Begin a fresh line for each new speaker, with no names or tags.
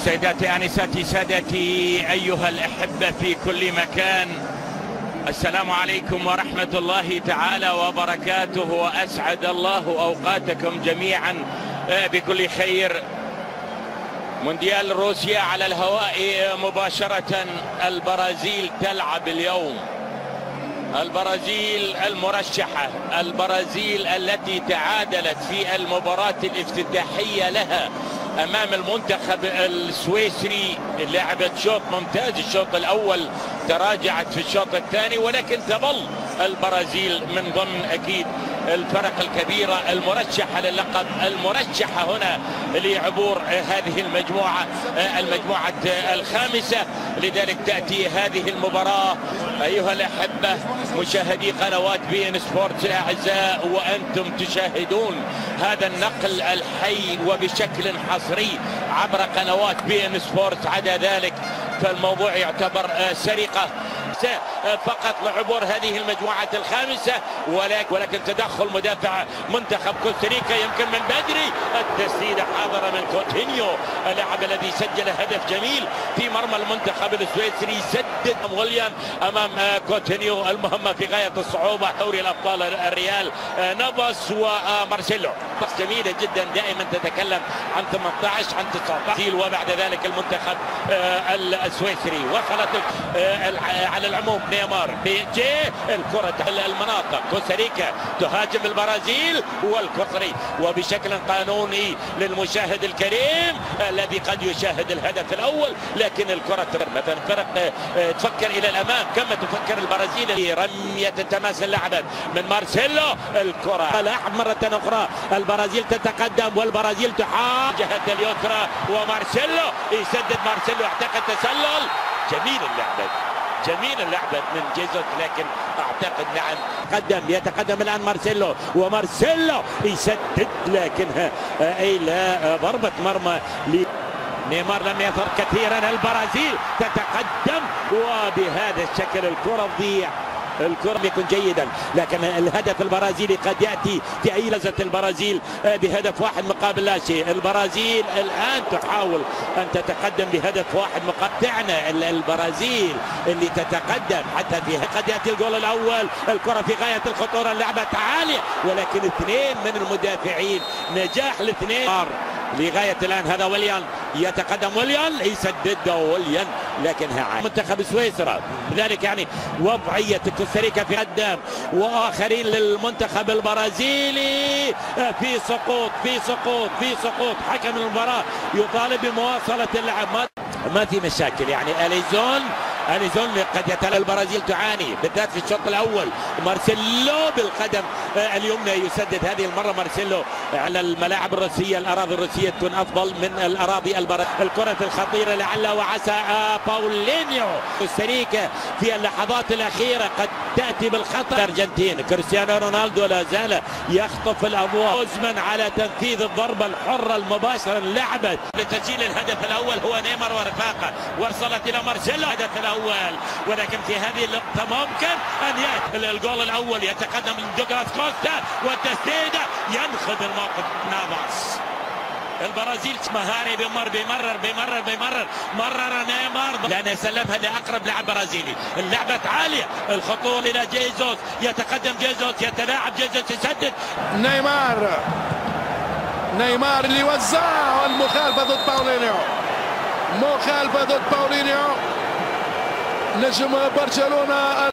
سيداتي آنساتي سادتي أيها الأحبة في كل مكان، السلام عليكم ورحمة الله تعالى وبركاته، وأسعد الله أوقاتكم جميعا بكل خير. مونديال روسيا على الهواء مباشرة. البرازيل تلعب اليوم، البرازيل المرشحة، البرازيل التي تعادلت في المباراة الافتتاحية لها أمام المنتخب السويسري. لعبت شوط ممتاز الشوط الأول، تراجعت في الشوط الثاني، ولكن تظل البرازيل من ضمن أكيد الفرق الكبيرة المرشحة للقب، المرشحة هنا لعبور هذه المجموعة الخامسة. لذلك تأتي هذه المباراة أيها الأحبة مشاهدي قنوات بي إن سبورتس الأعزاء، وأنتم تشاهدون هذا النقل الحي وبشكل حصري عبر قنوات بي إن سبورتس. عدا ذلك فالموضوع يعتبر سرقة فقط لعبور هذه المجموعة الخامسة، ولكن تدخل مدافع منتخب كوستاريكا يمكن من بدري. التسديدة حاضرة من كوتينيو، اللاعب الذي سجل هدف جميل في مرمى المنتخب السويسري. سدد ويليان امام كوتينيو، المهمة في غاية الصعوبة. دوري الابطال الريال نافاس ومارسيلو، جميلة جدا. دائما تتكلم عن 18 عن 19، وبعد ذلك المنتخب السويسري. وصلت على العموم نيمار بيجي الكرة المناطق. كوستاريكا تهاجم البرازيل والكوستاريكا، وبشكل قانوني للمشاهد الكريم الذي قد يشاهد الهدف الأول، لكن الكرة مثلا فرق تفكر إلى الأمام كما تفكر البرازيل. رمية تماس اللعبة من مارسيلو، الكرة لاعب مرة أخرى. البرازيل تتقدم والبرازيل تحاول جهة اليسرى، ومارسيلو يسدد. مارسيلو اعتقد تسلل. جميل اللعبة من جيزوس، لكن اعتقد نعم يتقدم الان مارسيلو، ومارسيلو يسدد، لكنها لا ضربة مرمى. نيمار لم يظهر كثيرا. البرازيل تتقدم، وبهذا الشكل الكرة تضيع. الكرة يكون جيدا، لكن الهدف البرازيلي قد يأتي في أي لحظة. البرازيل بهدف واحد مقابل لا شيء. البرازيل الآن تحاول أن تتقدم بهدف واحد مقابل. تعنى البرازيل اللي تتقدم حتى فيها. قد يأتي الجول الأول. الكرة في غاية الخطورة، اللعبة عالية، ولكن اثنين من المدافعين، نجاح الاثنين لغاية الآن. هذا ويليان يتقدم، ويليان يسدد ويليان، لكنها منتخب سويسرا. لذلك يعني وضعية كوستاريكا في قدام، وآخرين للمنتخب البرازيلي في سقوط. حكم المباراة يطالب بمواصلة اللعب. ما في مشاكل يعني. أليزون قد يتلقى. البرازيل تعاني بالذات في الشوط الأول. مارسيلو بالقدم اليمنى يسدد. هذه المرة مارسيلو على الملاعب الروسية، الأراضي الروسية تكون أفضل من الأراضي الكرة الخطيرة لعل وعسى باولينيو. كوستاريكا في اللحظات الأخيرة قد تأتي بالخطأ. الأرجنتين كريستيانو رونالدو لا زال يخطف الأضواء. أوزمان على تنفيذ الضربة الحرة المباشرة. لعبت لتسجيل الهدف الأول هو نيمار ورفاقه، وصلت إلى مارسيلو الهدف الأول، ولكن في هذه اللقطة ممكن أن يأتي الجول الأول. يتقدم دوغلاس كوستا، والتسديدة ينخذ الموقف نافاس. البرازيل مهاري مرر نيمار، لأن يسلمها لأقرب لاعب برازيلي. اللعبة عالية، الخطوة إلى جيزوس، يتقدم جيزوس، يتلاعب جيزوس، يسدد.
نيمار اللي وزع، المخالفة ضد باولينيو. نجم برشلونة